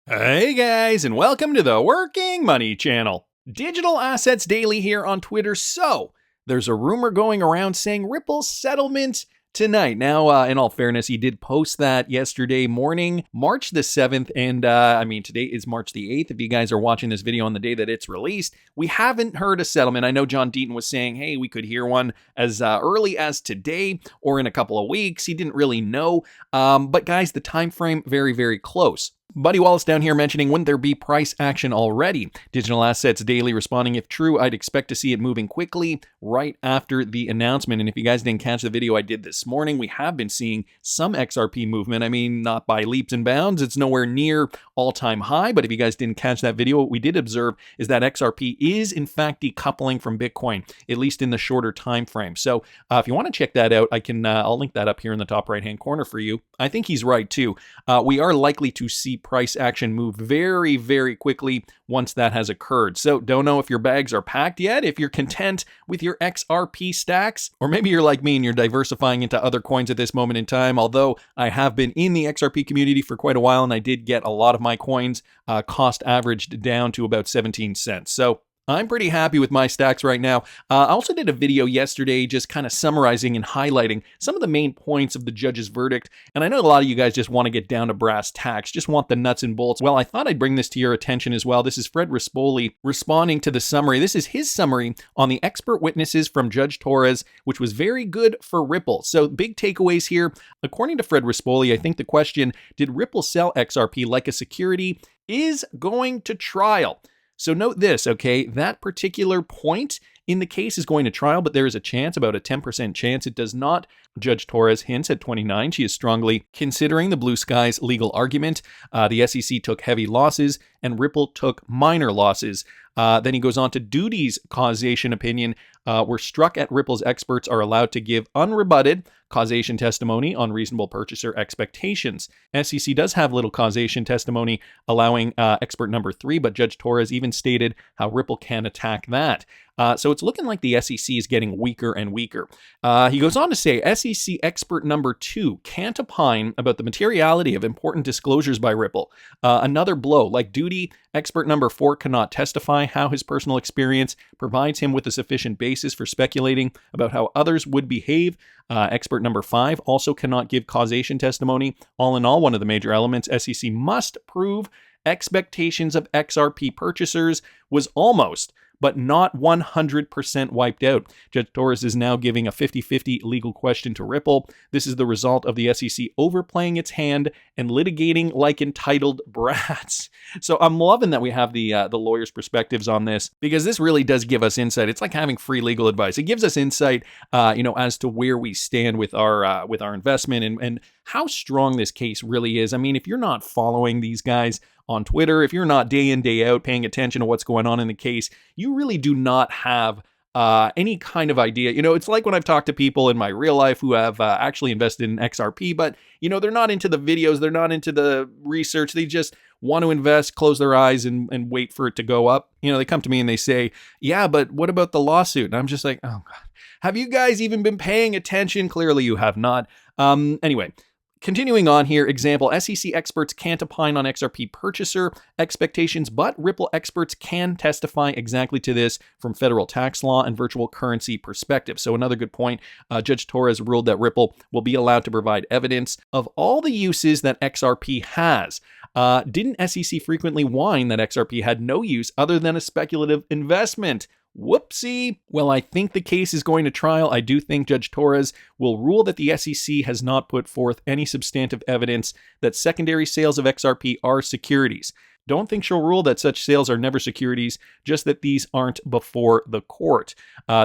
Hey guys, and welcome to the Working Money Channel. Digital Assets Daily here on Twitter. So, there's a rumor going around saying Ripple's settlement tonight. Now, in all fairness, he did post that yesterday morning, March the 7th, and today is March the 8th. If you guys are watching this video on the day that it's released, we haven't heard a settlement. I know John Deaton was saying, hey, we could hear one as early as today or in a couple of weeks. He didn't really know, but guys, the time frame very, very close. Buddy Wallace down here mentioning, wouldn't there be price action already? Digital Assets Daily responding, if true, I'd expect to see it moving quickly right after the announcement. And if you guys didn't catch the video I did this morning, we have been seeing some XRP movement. I mean, not by leaps and bounds. It's nowhere near all-time high. But if you guys didn't catch that video, what we did observe is that XRP is in fact decoupling from Bitcoin, at least in the shorter time frame. So if you want to check that out, I'll link that up here in the top right-hand corner for you. I think he's right too. We are likely to see price action move very, very quickly once that has occurred. So don't know if your bags are packed yet, if you're content with your XRP stacks, or maybe you're like me and you're diversifying into other coins at this moment in time. Although I have been in the XRP community for quite a while and I did get a lot of my coins cost averaged down to about 17 cents. So I'm pretty happy with my stacks right now. I also did a video yesterday just kind of summarizing and highlighting some of the main points of the judge's verdict. And I know a lot of you guys just want to get down to brass tacks, just want the nuts and bolts. Well, I thought I'd bring this to your attention as well. This is Fred Rispoli responding to the summary. This is his summary on the expert witnesses from Judge Torres, which was very good for Ripple. So big takeaways here. According to Fred Rispoli, I think the question, did Ripple sell XRP like a security, is going to trial. So note this, okay, that particular point in the case is going to trial, but there is a chance, about a 10% chance it does not. Judge Torres hints at 29. She is strongly considering the blue skies legal argument. The SEC took heavy losses and Ripple took minor losses. Then he goes on to Duty's causation opinion. We're struck at Ripple's experts are allowed to give unrebutted causation testimony on reasonable purchaser expectations. SEC does have little causation testimony allowing expert number 3, but Judge Torres even stated how Ripple can attack that. So it's looking like the SEC is getting weaker and weaker. He goes on to say SEC expert number 2 can't opine about the materiality of important disclosures by Ripple. Another blow, like Duty, expert number 4 cannot testify how his personal experience provides him with a sufficient basis for speculating about how others would behave. Expert number 5 also cannot give causation testimony. All in all, one of the major elements SEC must prove expectations of XRP purchasers was almost, but not 100% wiped out. Judge Torres is now giving a 50-50 legal question to Ripple. This is the result of the SEC overplaying its hand and litigating like entitled brats. So I'm loving that we have the lawyers' perspectives on this, because this really does give us insight. It's like having free legal advice. It gives us insight, as to where we stand with our investment and how strong this case really is. I mean, if you're not following these guys on Twitter, if you're not day in, day out paying attention to what's going on in the case, you really do not have any kind of idea. It's like when I've talked to people in my real life who have actually invested in XRP, but, they're not into the videos, they're not into the research, they just want to invest, close their eyes, and wait for it to go up. They come to me and they say, yeah, but what about the lawsuit? And I'm just like, oh God, have you guys even been paying attention? Clearly you have not. Anyway. Continuing on here, example, SEC experts can't opine on XRP purchaser expectations, but Ripple experts can testify exactly to this from federal tax law and virtual currency perspective. So another good point, Judge Torres ruled that Ripple will be allowed to provide evidence of all the uses that XRP has. Didn't SEC frequently whine that XRP had no use other than a speculative investment? Whoopsie. Well, I think the case is going to trial. I do think Judge Torres will rule that the SEC has not put forth any substantive evidence that secondary sales of XRP are securities. Don't think she'll rule that such sales are never securities, just that these aren't before the court.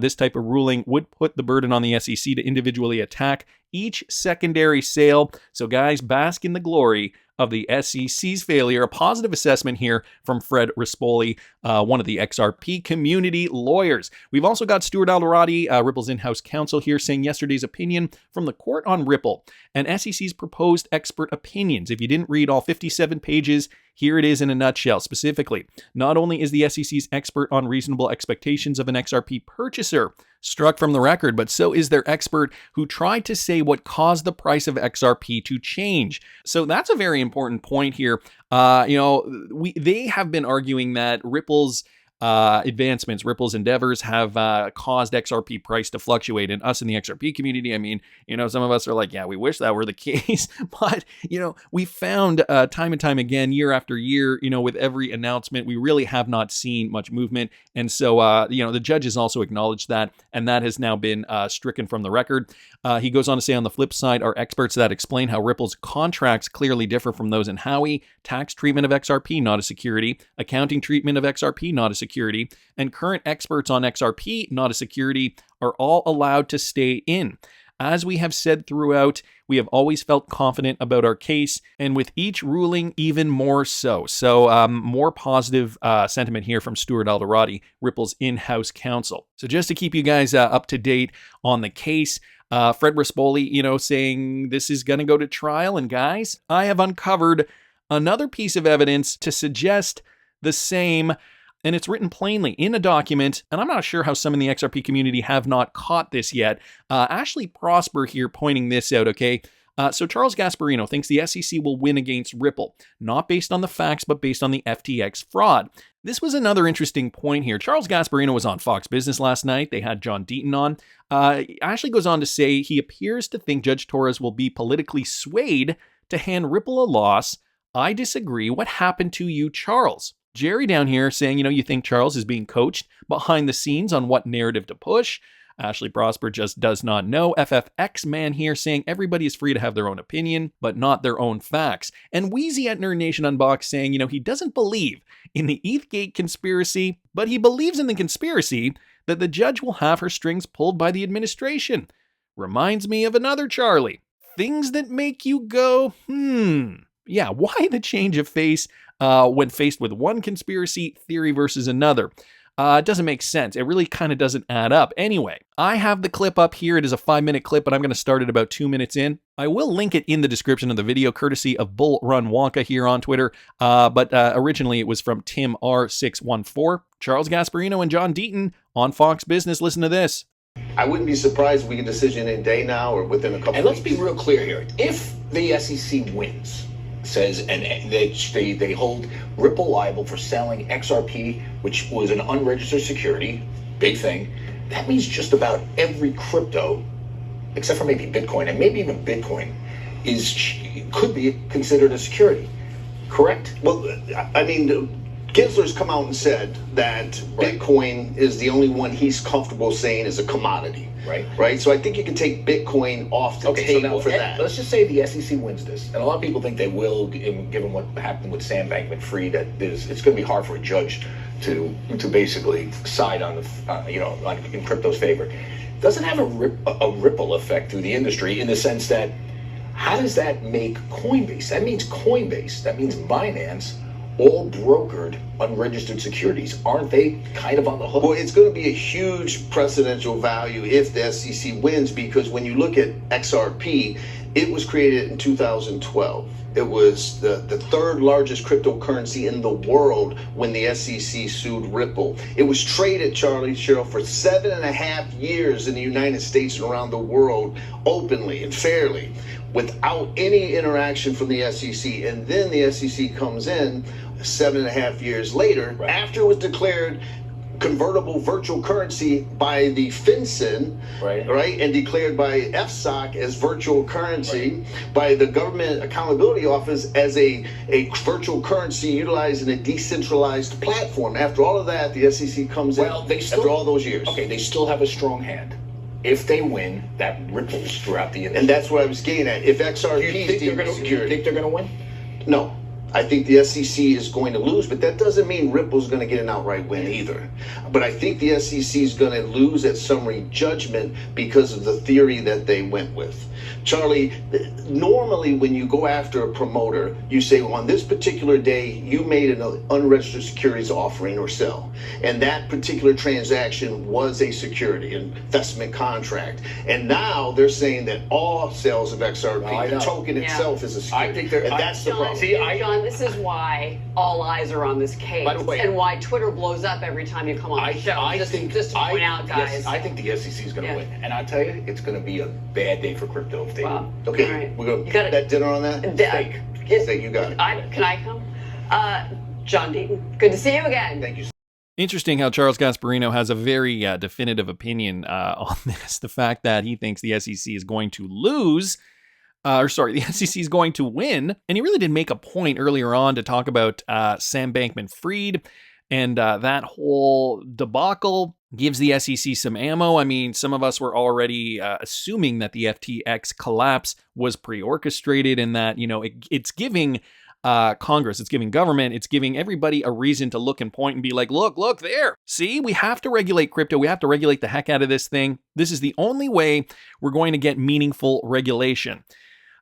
This type of ruling would put the burden on the SEC to individually attack each secondary sale. So guys, bask in the glory of the SEC's failure. A positive assessment here from Fred Rispoli, one of the XRP community lawyers. We've also got Stuart Alderati, Ripple's in-house counsel here, saying yesterday's opinion from the court on Ripple and SEC's proposed expert opinions. If you didn't read all 57 pages, here it is in a nutshell. Specifically, not only is the SEC's expert on reasonable expectations of an XRP purchaser struck from the record, but so is their expert who tried to say what caused the price of XRP to change. So that's a very important point here. They have been arguing that Ripple's advancements, Ripple's endeavors have caused XRP price to fluctuate. And us in the XRP community, I mean, some of us are like, yeah, we wish that were the case. But, we found time and time again, year after year, with every announcement, we really have not seen much movement. And so, the judge has also acknowledged that, and that has now been stricken from the record. He goes on to say, on the flip side, are experts that explain how Ripple's contracts clearly differ from those in Howey, tax treatment of XRP, not a security, accounting treatment of XRP, not a security, and current experts on XRP, not a security, are all allowed to stay in. As we have said throughout, we have always felt confident about our case, and with each ruling, even more so. So more positive sentiment here from Stuart Alderati, Ripple's in-house counsel. So just to keep you guys up to date on the case, Fred Rispoli, saying this is going to go to trial. And guys, I have uncovered another piece of evidence to suggest the same. And it's written plainly in a document, and I'm not sure how some in the XRP community have not caught this yet. Ashley Prosper here pointing this out, okay? So Charles Gasparino thinks the SEC will win against Ripple, not based on the facts, but based on the FTX fraud. This was another interesting point here. Charles Gasparino was on Fox Business last night. They had John Deaton on. Ashley goes on to say he appears to think Judge Torres will be politically swayed to hand Ripple a loss. I disagree. What happened to you, Charles? Jerry down here saying, you think Charles is being coached behind the scenes on what narrative to push. Ashley Prosper just does not know. FFX man here saying everybody is free to have their own opinion, but not their own facts. And Wheezy at Nerd Nation Unboxed saying, he doesn't believe in the ETHgate conspiracy, but he believes in the conspiracy that the judge will have her strings pulled by the administration. Reminds me of another Charlie. Things that make you go, Yeah, why the change of face when faced with one conspiracy theory versus another? It doesn't make sense. It really kind of doesn't add up. Anyway, I have the clip up here. It is a 5-minute clip, but I'm going to start it about 2 minutes in. I will link it in the description of the video, courtesy of Bull Run Wonka here on Twitter. But originally it was from Tim R614. Charles Gasparino and John Deaton on Fox Business. Listen to this. I wouldn't be surprised if we get a decision in a day now or within a couple And weeks. let's be real clear here. If the SEC wins, says, and they hold Ripple liable for selling XRP, which was an unregistered security, big thing, that means just about every crypto, except for maybe Bitcoin, and maybe even Bitcoin, could be considered a security, correct? Well, I mean, Gensler's come out and said that Bitcoin is the only one he's comfortable saying is a commodity. Right. So I think you can take Bitcoin off the table for that. Let's just say the SEC wins this, and a lot of people think they will, given what happened with Sam Bankman-Fried. It's going to be hard for a judge to basically side on in crypto's favor. Doesn't have a ripple effect through the industry in the sense that how does that make Coinbase? That means Coinbase. That means Binance. All brokered unregistered securities. Aren't they kind of on the hook? Well, it's going to be a huge precedential value if the SEC wins, because when you look at XRP, it was created in 2012. It was the third largest cryptocurrency in the world when the SEC sued Ripple. It was traded, Charlie Cheryl, for 7.5 years in the United States and around the world openly and fairly without any interaction from the SEC. And then the SEC comes in 7.5 years later, after it was declared convertible virtual currency by the FinCEN, right, and declared by FSOC as virtual currency, by the Government Accountability Office as a virtual currency utilized in a decentralized platform. After all of that, the SEC comes in after all those years. Okay, they still have a strong hand. If they win, that ripples throughout the industry. And that's what I was getting at. If XRP do you think they're going to win? No. I think the SEC is going to lose, but that doesn't mean Ripple's going to get an outright win either. But I think the SEC is going to lose at summary judgment because of the theory that they went with. Charlie, normally when you go after a promoter, you say, well, on this particular day, you made an unregistered securities offering or sell. And that particular transaction was a security, an investment contract. And now they're saying that all sales of XRP, the token itself is a security. I think they're, and that's the problem. See, John, this is why all eyes are on this case. By the way, and why Twitter blows up every time you come on the show. Just to point out, guys. Yes, I think the SEC is going to win. And I'll tell you, it's going to be a bad day for crypto if they win. Okay, right. we're going to get that dinner on that? Steak. Steak, you got it. Can I come? John Deaton, good to see you again. Thank you. Interesting how Charles Gasparino has a very definitive opinion on this. The fact that he thinks the SEC is going to lose, the SEC is going to win. And he really did make a point earlier on to talk about Sam Bankman-Fried and that whole debacle gives the SEC some ammo. I mean, some of us were already assuming that the FTX collapse was pre-orchestrated and that, it's giving Congress, it's giving government, it's giving everybody a reason to look and point and be like, look there. See, we have to regulate crypto. We have to regulate the heck out of this thing. This is the only way we're going to get meaningful regulation.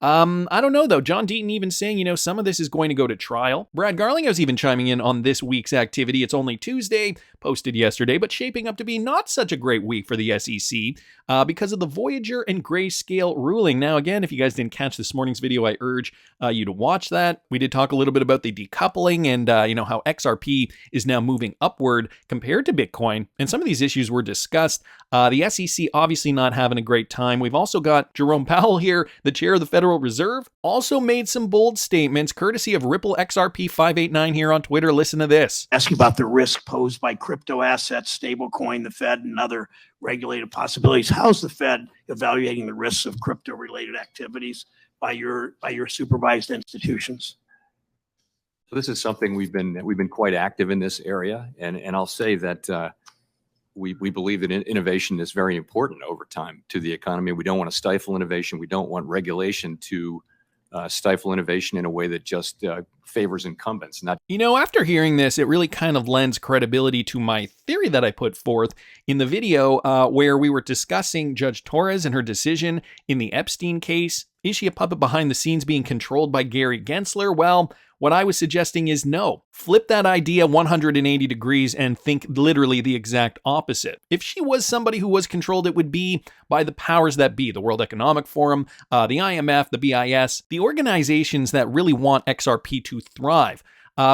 I don't know, though. John Deaton even saying, some of this is going to go to trial. Brad Garlinghouse even chiming in on this week's activity. It's only Tuesday, posted yesterday, but shaping up to be not such a great week for the SEC because of the Voyager and Grayscale ruling. Now, again, if you guys didn't catch this morning's video, I urge you to watch that. We did talk a little bit about the decoupling and, how XRP is now moving upward compared to Bitcoin. And some of these issues were discussed. The SEC obviously not having a great time. We've also got Jerome Powell here, the chair of the Federal Reserve, also made some bold statements courtesy of Ripple XRP 589 here on Twitter. Listen to this. Asking about the risk posed by crypto assets, stablecoin, the Fed, and other regulated possibilities. How's the Fed evaluating the risks of crypto-related activities by your supervised institutions? So this is something we've been quite active in this area, and I'll say that we believe that innovation is very important over time to the economy. We don't want to stifle innovation. We don't want regulation to stifle innovation in a way that just favors incumbents. After hearing this, it really kind of lends credibility to my theory that I put forth in the video where we were discussing Judge Torres and her decision in the Epstein case. Is she a puppet behind the scenes being controlled by Gary Gensler? Well, what I was suggesting is no. Flip that idea 180 degrees and think literally the exact opposite. If she was somebody who was controlled, it would be by the powers that be, the World Economic Forum, the IMF, the BIS, the organizations that really want XRP to thrive.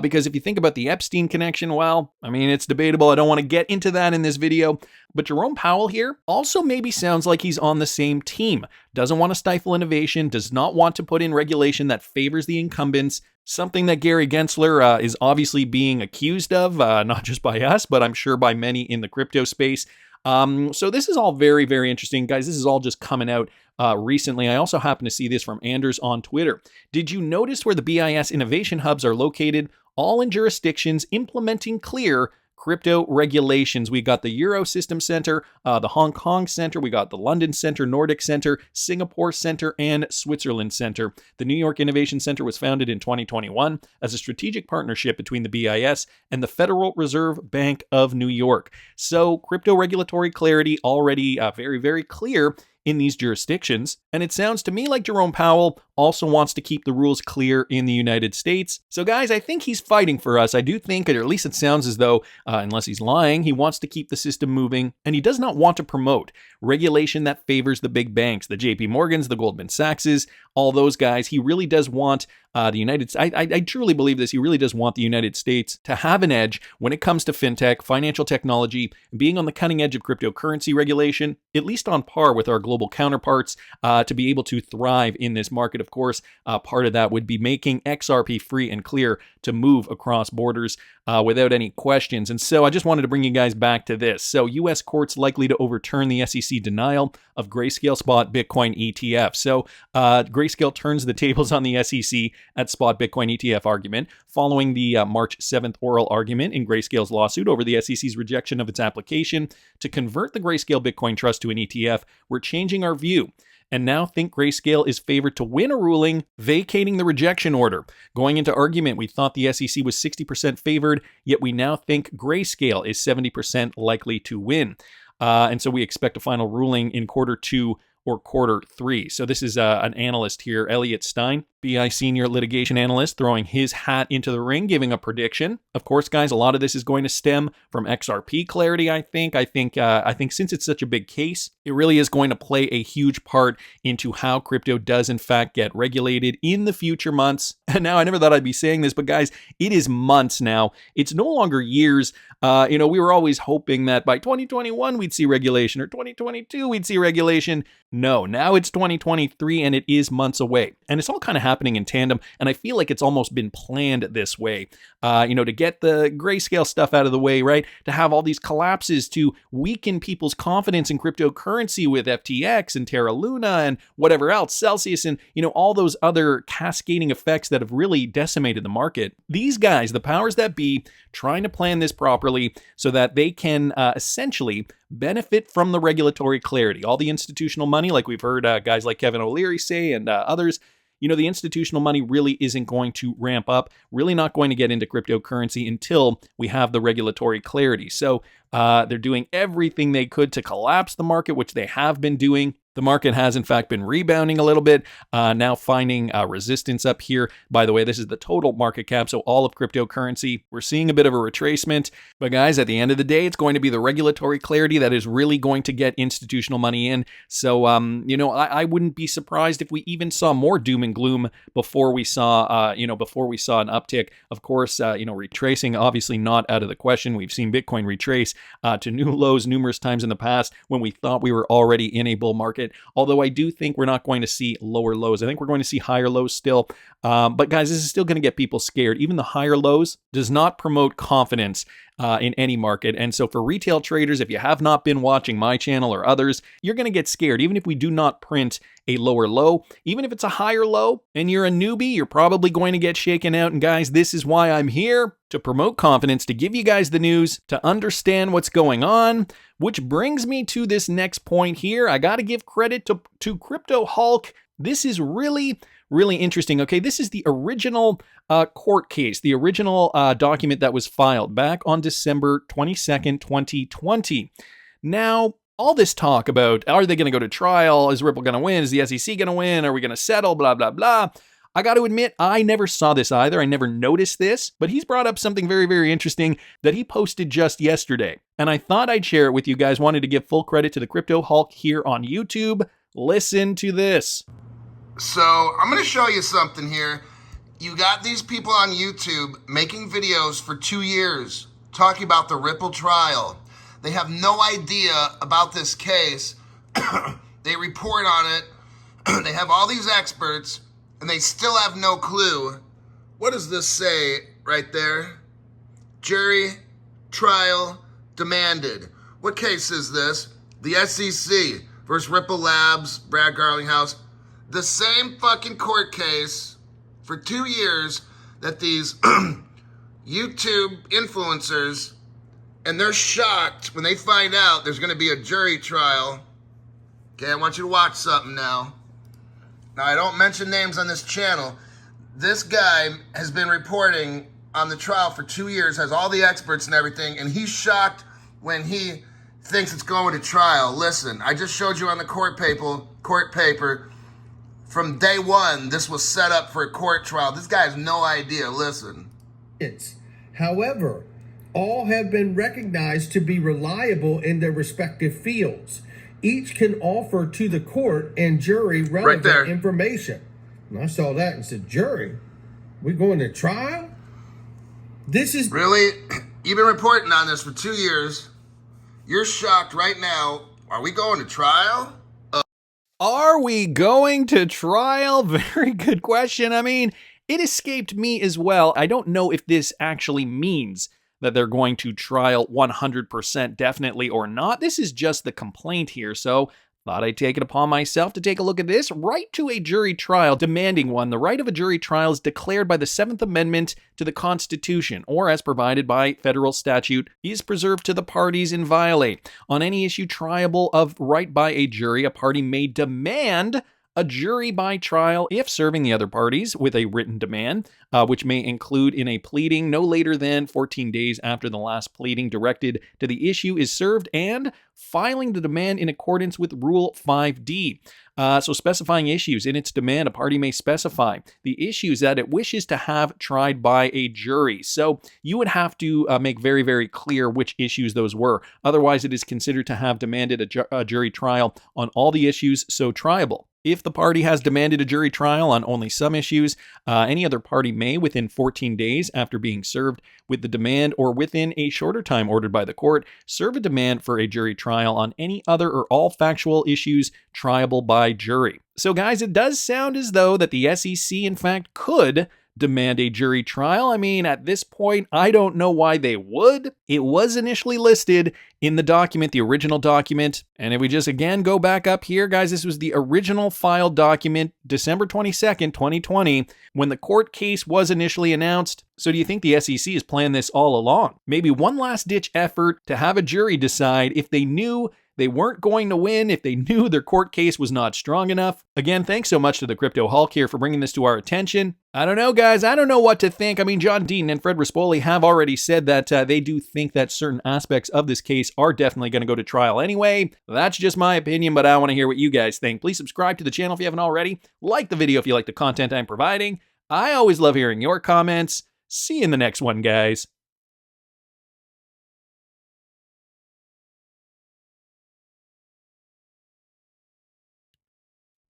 Because if you think about the Epstein connection, well, I mean, it's debatable. I don't want to get into that in this video. But Jerome Powell here also maybe sounds like he's on the same team. Doesn't want to stifle innovation, does not want to put in regulation that favors the incumbents, something that Gary Gensler is obviously being accused of, not just by us, but I'm sure by many in the crypto space. So this is all very, very interesting. Guys, this is all just coming out recently. I also happen to see this from Anders on Twitter. Did you notice where the BIS innovation hubs are located? All in jurisdictions implementing clear crypto regulations. We got the Eurosystem Center, the Hong Kong Center, we got the London Center, Nordic Center, Singapore Center, and Switzerland Center. The New York Innovation Center was founded in 2021 as a strategic partnership between the BIS and the Federal Reserve Bank of New York. So crypto regulatory clarity already very, very clear in these jurisdictions. And it sounds to me like Jerome Powell also wants to keep the rules clear in the United States. So guys, I think he's fighting for us. I do think, or at least it sounds as though, unless he's lying, he wants to keep the system moving, and he does not want to promote regulation that favors the big banks, the JP Morgans, the Goldman Sachses, all those guys. He really does want the United States, I truly believe this, he really does want the United States to have an edge when it comes to fintech, financial technology, being on the cutting edge of cryptocurrency regulation, at least on par with our global counterparts, to be able to thrive in this market. Of course, part of that would be making XRP free and clear to move across borders without any questions. And so I just wanted to bring you guys back to this. So U.S. courts likely to overturn the SEC denial of Grayscale Spot Bitcoin ETF. So Grayscale turns the tables on the SEC at Spot Bitcoin ETF argument following the March 7th oral argument in Grayscale's lawsuit over the SEC's rejection of its application to convert the Grayscale Bitcoin Trust to an ETF. We're changing our view and now think Grayscale is favored to win a ruling vacating the rejection order. Going into argument, we thought the SEC was 60% favored, yet we now think Grayscale is 70% likely to win. And so we expect a final ruling in quarter 2 or quarter 3. So this is an analyst here, Elliot Stein. BI senior litigation analyst throwing his hat into the ring, giving a prediction. Of course, guys, a lot of this is going to stem from XRP clarity, I think. I think since it's such a big case, it really is going to play a huge part into how crypto does in fact get regulated in the future months. And now, I never thought I'd be saying this, but guys, it is months now. It's no longer years. We were always hoping that by 2021 we'd see regulation, or 2022 we'd see regulation. No, now it's 2023 and it is months away. And it's all kind of happening in tandem. And I feel like it's almost been planned this way, to get the grayscale stuff out of the way, right? To have all these collapses to weaken people's confidence in cryptocurrency with FTX and Terra Luna and whatever else, Celsius, and, all those other cascading effects that have really decimated the market. These guys, the powers that be, trying to plan this properly so that they can essentially benefit from the regulatory clarity. All the institutional money, like we've heard guys like Kevin O'Leary say and others, the institutional money really isn't going to ramp up, really not going to get into cryptocurrency until we have the regulatory clarity. So they're doing everything they could to collapse the market, which they have been doing. The market has, in fact, been rebounding a little bit, now finding resistance up here. By the way, this is the total market cap, so all of cryptocurrency. We're seeing a bit of a retracement. But guys, at the end of the day, it's going to be the regulatory clarity that is really going to get institutional money in. So, I wouldn't be surprised if we even saw more doom and gloom before we saw, an uptick. Of course, retracing, obviously not out of the question. We've seen Bitcoin retrace to new lows numerous times in the past when we thought we were already in a bull market. Although I do think we're not going to see lower lows. I think we're going to see higher lows still. But guys, this is still going to get people scared. Even the higher lows does not promote confidence in any market. And so for retail traders, if you have not been watching my channel or others, you're going to get scared. Even if we do not print a lower low, even if it's a higher low and you're a newbie, you're probably going to get shaken out. And guys, this is why I'm here, to promote confidence, to give you guys the news, to understand what's going on, which brings me to this next point here. I got to give credit to Crypto Hulk. This is really interesting. Okay, this is the original court case, the original document that was filed back on December 22nd, 2020. Now, all this talk about, are they going to go to trial? Is Ripple going to win? Is the SEC going to win? Are we going to settle? Blah, blah, blah. I got to admit, I never saw this either. I never noticed this, but he's brought up something very, very interesting that he posted just yesterday. And I thought I'd share it with you guys. Wanted to give full credit to the Crypto Hulk here on YouTube. Listen to this. So I'm going to show you something here. You got these people on YouTube making videos for 2 years talking about the Ripple trial. They have no idea about this case. They report on it. They have all these experts, and they still have no clue. What does this say right there? Jury trial demanded. What case is this? The SEC versus Ripple Labs, Brad Garlinghouse. The same fucking court case for 2 years that these YouTube influencers, and they're shocked when they find out there's going to be a jury trial. Okay, I want you to watch something now. Now, I don't mention names on this channel. This guy has been reporting on the trial for 2 years, has all the experts and everything, and he's shocked when he thinks it's going to trial. Listen, I just showed you on the court paper, from day one, this was set up for a court trial. This guy has no idea. Listen. However, all have been recognized to be reliable in their respective fields. Each can offer to the court and jury relevant information. And I saw that and said, jury? We going to trial? This is... Really? You've been reporting on this for 2 years. You're shocked right now. Are we going to trial? Are we going to trial? Very good question. I mean, it escaped me as well. I don't know if this actually means that they're going to trial 100% definitely or not. This is just the complaint here, so thought I'd take it upon myself to take a look at this. Right to a jury trial, demanding one. The right of a jury trial is declared by the 7th Amendment to the Constitution, or as provided by federal statute, is preserved to the parties inviolate. On any issue triable of right by a jury, a party may demand a jury by trial if serving the other parties with a written demand, which may include in a pleading no later than 14 days after the last pleading directed to the issue is served, and filing the demand in accordance with Rule 5D. So specifying issues in its demand, a party may specify the issues that it wishes to have tried by a jury. So you would have to make very, very clear which issues those were. Otherwise, it is considered to have demanded a jury trial on all the issues so triable. If the party has demanded a jury trial on only some issues, any other party may, within 14 days after being served with the demand or within a shorter time ordered by the court, serve a demand for a jury trial on any other or all factual issues triable by jury. So guys, it does sound as though that the SEC in fact could demand a jury trial. I mean, at this point, I don't know why they would. It was initially listed in the document, the original document. And if we just again go back up here, guys, this was the original filed document, December 22nd, 2020, when the court case was initially announced. So do you think the SEC has planned this all along? Maybe one last ditch effort to have a jury decide if they knew they weren't going to win, if they knew their court case was not strong enough. Again, thanks so much to the Crypto Hulk here for bringing this to our attention. I don't know, guys. I don't know what to think. I mean, John Deaton and Fred Rispoli have already said that they do think that certain aspects of this case are definitely going to go to trial anyway. That's just my opinion, but I want to hear what you guys think. Please subscribe to the channel if you haven't already. Like the video if you like the content I'm providing. I always love hearing your comments. See you in the next one, guys.